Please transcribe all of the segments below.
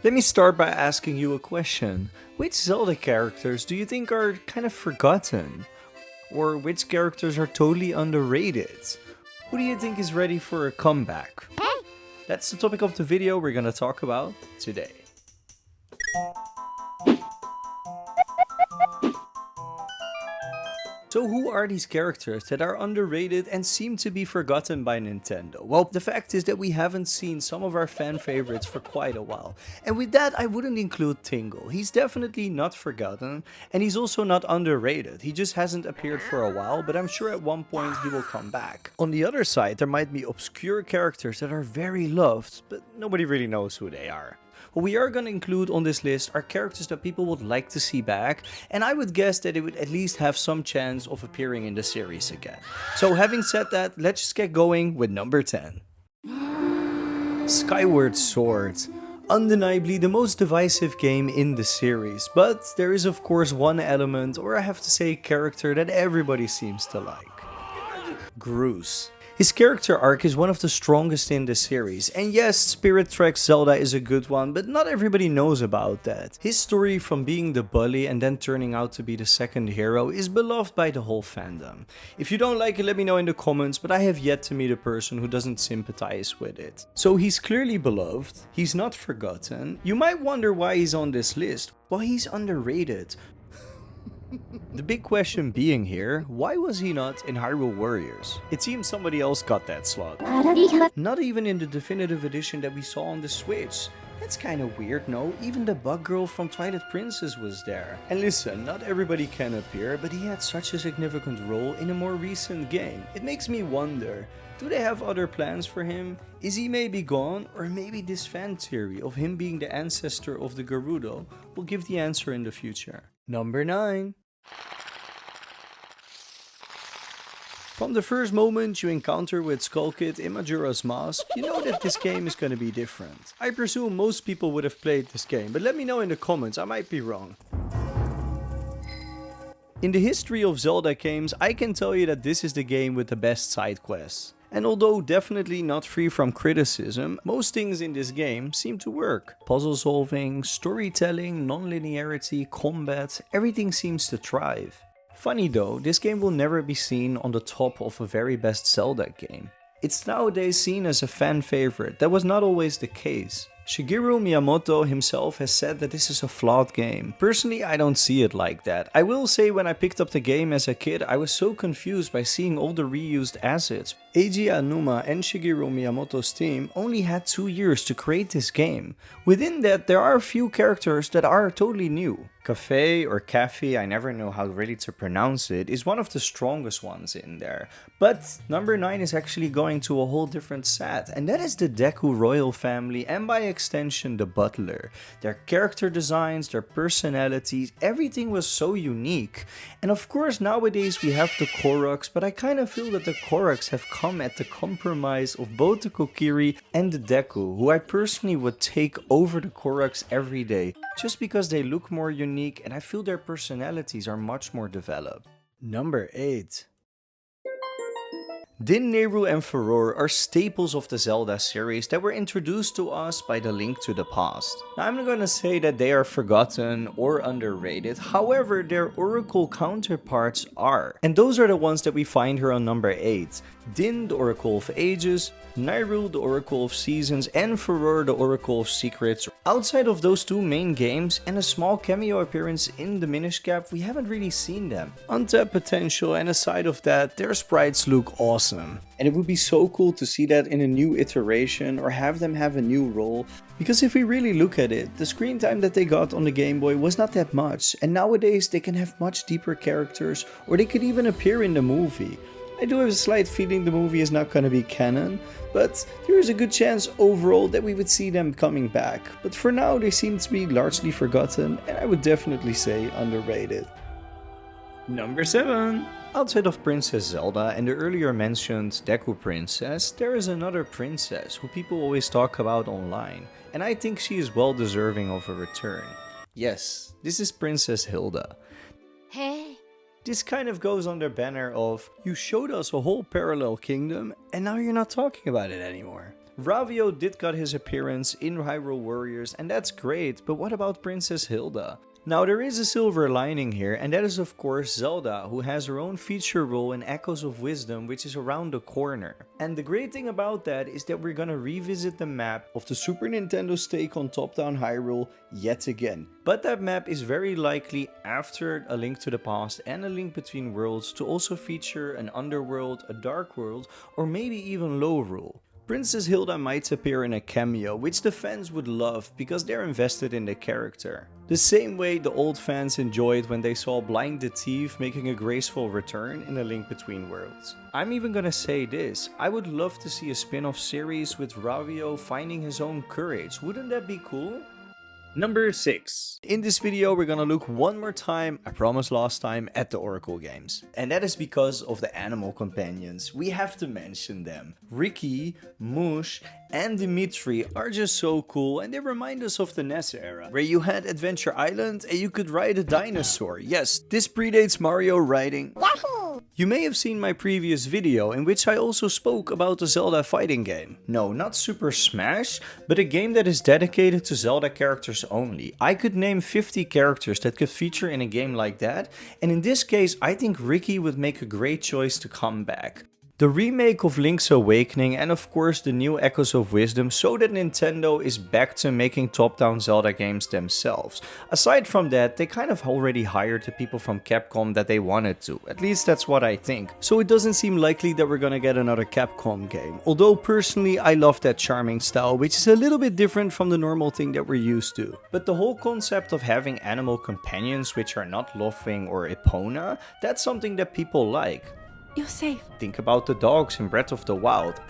Let me start by asking you a question. Which Zelda characters do you think are kind of forgotten? Or which characters are totally underrated? Who do you think is ready for a comeback? That's the topic of the video we're gonna talk about today. So who are these characters that are underrated and seem to be forgotten by Nintendo? Well, the fact is that we haven't seen some of our fan favorites for quite a while. And with that, I wouldn't include Tingle. He's definitely not forgotten, and he's also not underrated. He just hasn't appeared for a while, but I'm sure at one point he will come back. On the other side, there might be obscure characters that are very loved, but nobody really knows who they are. What we are going to include on this list are characters that people would like to see back, and I would guess that it would at least have some chance of appearing in the series again. So having said that, let's just get going with number 10. Skyward Sword. Undeniably the most divisive game in the series, but there is of course one element, or I have to say character, that everybody seems to like. Groose. His character arc is one of the strongest in the series, and yes, Spirit Tracks Zelda is a good one, but not everybody knows about that. His story from being the bully and then turning out to be the second hero is beloved by the whole fandom. If you don't like it, let me know in the comments, but I have yet to meet a person who doesn't sympathize with it. So he's clearly beloved, he's not forgotten. You might wonder why he's on this list. Well, he's underrated. The big question being here, why was he not in Hyrule Warriors? It seems somebody else got that slot. Not even in the definitive edition that we saw on the Switch. That's kinda weird, no? Even the bug girl from Twilight Princess was there. And listen, not everybody can appear, but he had such a significant role in a more recent game. It makes me wonder, do they have other plans for him? Is he maybe gone? Or maybe this fan theory of him being the ancestor of the Gerudo will give the answer in the future. Number 9. From the first moment you encounter with Skull Kid in Majora's Mask, you know that this game is gonna be different. I presume most people would have played this game, but let me know in the comments, I might be wrong. In the history of Zelda games, I can tell you that this is the game with the best side quests. And although definitely not free from criticism, most things in this game seem to work. Puzzle solving, storytelling, non-linearity, combat, everything seems to thrive. Funny though, this game will never be seen on the top of a very best Zelda game. It's nowadays seen as a fan favorite. That was not always the case. Shigeru Miyamoto himself has said that this is a flawed game. Personally, I don't see it like that. I will say when I picked up the game as a kid, I was so confused by seeing all the reused assets. Eiji Aonuma and Shigeru Miyamoto's team only had 2 years to create this game. Within that, there are a few characters that are totally new. Cafe or Cafe, I never know how really to pronounce it, is one of the strongest ones in there. But number 9 is actually going to a whole different set, and that is the Deku Royal family, and by extension the Butler. Their character designs, their personalities, everything was so unique. And of course nowadays we have the Koroks, but I kind of feel that the Koroks have come at the compromise of both the Kokiri and the Deku, who I personally would take over the Koroks every day, just because they look more unique and I feel their personalities are much more developed. Number 8. Din, Nehru and Furore are staples of the Zelda series that were introduced to us by the Link to the Past. Now, I'm not gonna say that they are forgotten or underrated, however their Oracle counterparts are. And those are the ones that we find here on number 8. Din, the Oracle of Ages, Nehru, the Oracle of Seasons, and Furore, the Oracle of Secrets. Outside of those two main games and a small cameo appearance in the Minish Cap, we haven't really seen them. Untapped potential, and aside of that, their sprites look awesome. And it would be so cool to see that in a new iteration or have them have a new role. Because if we really look at it, the screen time that they got on the Game Boy was not that much. And nowadays they can have much deeper characters, or they could even appear in the movie. I do have a slight feeling the movie is not gonna be canon, but there is a good chance overall that we would see them coming back. But for now they seem to be largely forgotten, and I would definitely say underrated. Number 7. Outside of Princess Zelda and the earlier mentioned Deku Princess, there is another princess who people always talk about online, and I think she is well deserving of a return. Yes, this is Princess Hilda. Hey. This kind of goes under banner of, you showed us a whole parallel kingdom and now you're not talking about it anymore. Ravio did got his appearance in Hyrule Warriors, and that's great, but what about Princess Hilda? Now there is a silver lining here, and that is of course Zelda, who has her own feature role in Echoes of Wisdom, which is around the corner. And the great thing about that is that we're gonna revisit the map of the Super Nintendo's take on top-down Hyrule yet again. But that map is very likely after A Link to the Past and A Link Between Worlds to also feature an Underworld, a Dark World, or maybe even Lorule. Princess Hilda might appear in a cameo, which the fans would love because they're invested in the character. The same way the old fans enjoyed when they saw Blind the Thief making a graceful return in A Link Between Worlds. I'm even gonna say this, I would love to see a spin-off series with Ravio finding his own courage, wouldn't that be cool? Number 6. In this video we're gonna look one more time, I promised last time, at the Oracle games. And that is because of the animal companions. We have to mention them. Ricky, Moosh and Dimitri are just so cool, and they remind us of the NES era, where you had Adventure Island and you could ride a dinosaur. Yes, this predates Mario riding. Yahoo! You may have seen my previous video in which I also spoke about the Zelda fighting game. No, not Super Smash, but a game that is dedicated to Zelda characters only. I could name 50 characters that could feature in a game like that, and in this case I think Ricky would make a great choice to come back. The remake of Link's Awakening and of course the new Echoes of Wisdom show that Nintendo is back to making top-down Zelda games themselves. Aside from that, they kind of already hired the people from Capcom that they wanted to, at least that's what I think. So it doesn't seem likely that we're gonna get another Capcom game, although personally I love that charming style, which is a little bit different from the normal thing that we're used to. But the whole concept of having animal companions which are not Lothwing or Epona, that's something that people like. You're safe. Think about the dogs in Breath of the Wild.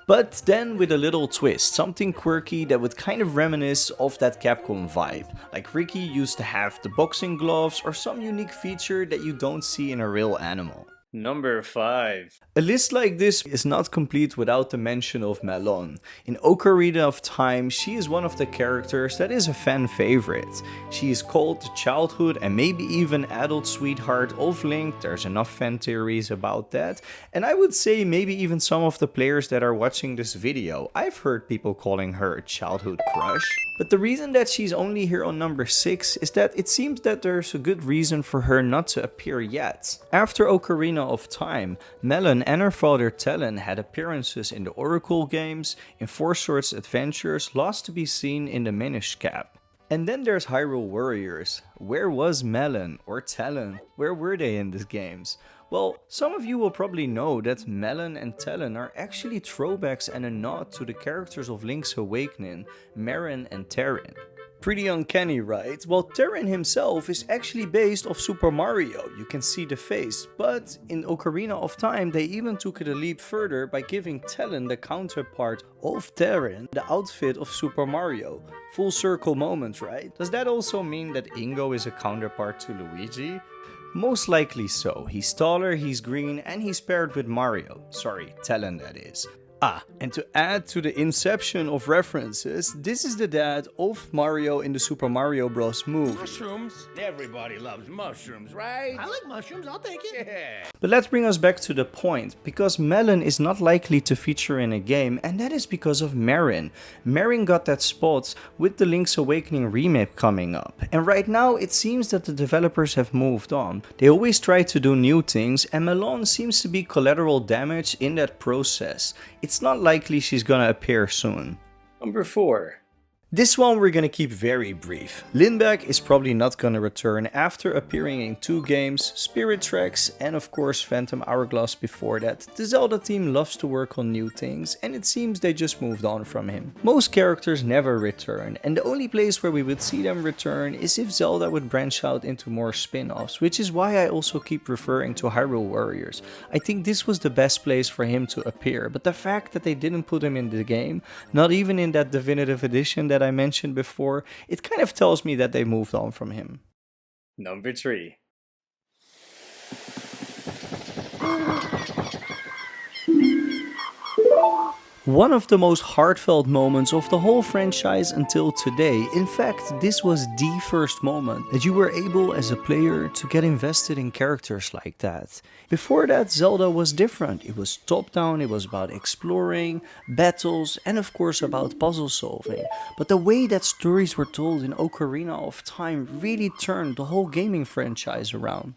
But then with a little twist, something quirky that would kind of reminisce of that Capcom vibe. Like Ricky used to have the boxing gloves or some unique feature that you don't see in a real animal. Number 5. A list like this is not complete without the mention of Malon. In Ocarina of Time, she is one of the characters that is a fan favorite. She is called the childhood and maybe even adult sweetheart of Link. There's enough fan theories about that. And I would say maybe even some of the players that are watching this video, I've heard people calling her a childhood crush. But the reason that she's only here on number 6 is that it seems that there's a good reason for her not to appear yet. After Ocarina of Time, Malon and her father Talon had appearances in the Oracle games, in Four Swords Adventures, Lost to be seen in the Minish Cap. And then there's Hyrule Warriors. Where was Malon or Talon? Where were they in these games? Well, some of you will probably know that Malon and Talon are actually throwbacks and a nod to the characters of Link's Awakening, Marin and Terran. Pretty uncanny, right? Well, Terran himself is actually based off Super Mario, you can see the face, but in Ocarina of Time they even took it a leap further by giving Talon the counterpart of Terran the outfit of Super Mario. Full circle moment, right? Does that also mean that Ingo is a counterpart to Luigi? Most likely so. He's taller, he's green, and he's paired with Mario. Sorry, Talon that is. And to add to the inception of references, this is the dad of Mario in the Super Mario Bros. Movie. Mushrooms? Everybody loves mushrooms, right? I like mushrooms, I'll take it. Yeah. But let's bring us back to the point, because Malon is not likely to feature in a game, and that is because of Marin. Marin got that spot with the Link's Awakening remake coming up, and right now it seems that the developers have moved on. They always try to do new things, and Malon seems to be collateral damage in that process. It's not likely she's gonna appear soon. Number 4. This one we're gonna keep very brief. Linebeck is probably not gonna return after appearing in 2 games, Spirit Tracks and of course Phantom Hourglass before that. The Zelda team loves to work on new things and it seems they just moved on from him. Most characters never return and the only place where we would see them return is if Zelda would branch out into more spin-offs, which is why I also keep referring to Hyrule Warriors. I think this was the best place for him to appear, but the fact that they didn't put him in the game, not even in that definitive edition that I mentioned before, it kind of tells me that they moved on from him. Number 3. One of the most heartfelt moments of the whole franchise until today. In fact, this was the first moment that you were able as a player to get invested in characters like that. Before that, Zelda was different. It was top-down, it was about exploring, battles, and of course about puzzle solving. But the way that stories were told in Ocarina of Time really turned the whole gaming franchise around.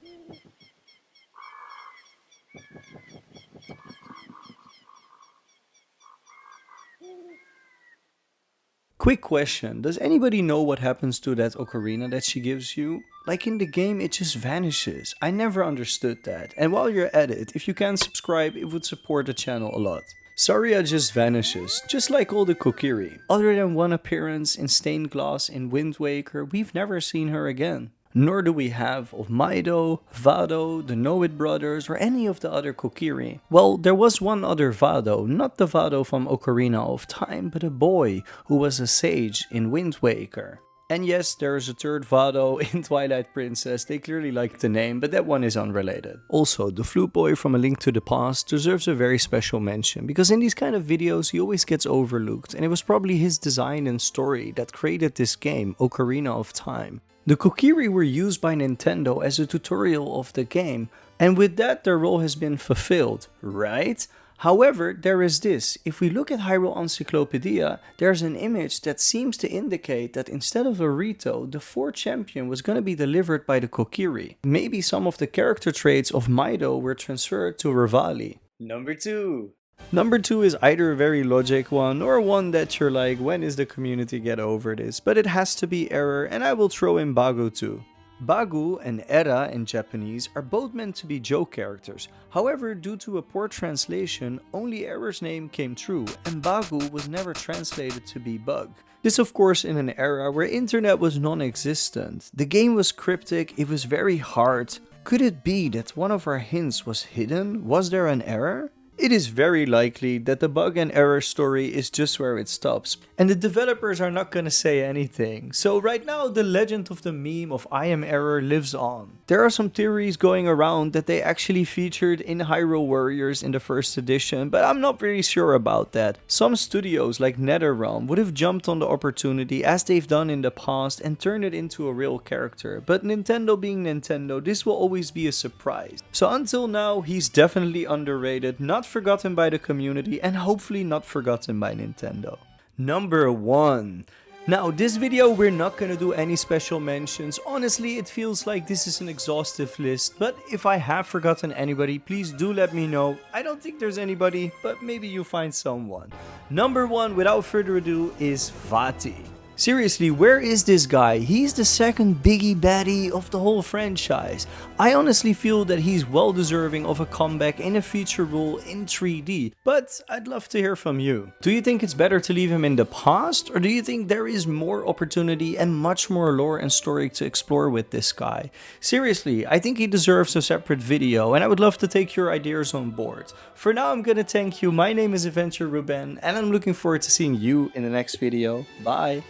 Quick question, does anybody know what happens to that ocarina that she gives you? Like in the game, it just vanishes. I never understood that. And while you're at it, if you can subscribe, it would support the channel a lot. Saria just vanishes, just like all the Kokiri. Other than one appearance in stained glass in Wind Waker, we've never seen her again. Nor do we have of Mido, Vado, the Know-It brothers, or any of the other Kokiri. Well, there was one other Vado, not the Vado from Ocarina of Time, but a boy who was a sage in Wind Waker. And yes, there is a third Vado in Twilight Princess, they clearly liked the name, but that one is unrelated. Also, the Flute boy from A Link to the Past deserves a very special mention, because in these kind of videos he always gets overlooked, and it was probably his design and story that created this game, Ocarina of Time. The Kokiri were used by Nintendo as a tutorial of the game, and with that their role has been fulfilled, right? However, there is this. If we look at Hyrule Encyclopedia, there's an image that seems to indicate that instead of a Rito, the 4th champion was going to be delivered by the Kokiri. Maybe some of the character traits of Mido were transferred to Revali. Number 2. Number 2 is either a very logic one or one that you're like, when is the community get over this? But it has to be Error, and I will throw in Bagu too. Bagu and Era in Japanese are both meant to be joke characters. However, due to a poor translation, only Era's name came true and Bagu was never translated to be Bug. This of course in an era where internet was non-existent. The game was cryptic, it was very hard. Could it be that one of our hints was hidden? Was there an error? It is very likely that the Bug and Error story is just where it stops, and the developers are not gonna say anything. So right now the legend of the meme of I Am Error lives on. There are some theories going around that they actually featured in Hyrule Warriors in the 1st edition, but I'm not really sure about that. Some studios like NetherRealm would have jumped on the opportunity as they've done in the past and turned it into a real character, but Nintendo being Nintendo, this will always be a surprise. So until now, he's definitely underrated, not forgotten by the community, and hopefully not forgotten by Nintendo. Number 1. Now this video we're not gonna do any special mentions. Honestly, it feels like this is an exhaustive list, but if I have forgotten anybody, please do let me know. I don't think there's anybody, but maybe you find someone. Number 1, without further ado, is Vaati. Seriously, where is this guy? He's the second biggie baddie of the whole franchise. I honestly feel that he's well deserving of a comeback in a feature role in 3D, but I'd love to hear from you. Do you think it's better to leave him in the past, or do you think there is more opportunity and much more lore and story to explore with this guy? Seriously, I think he deserves a separate video, and I would love to take your ideas on board. For now, I'm gonna thank you. My name is Adventure Ruben, and I'm looking forward to seeing you in the next video. Bye!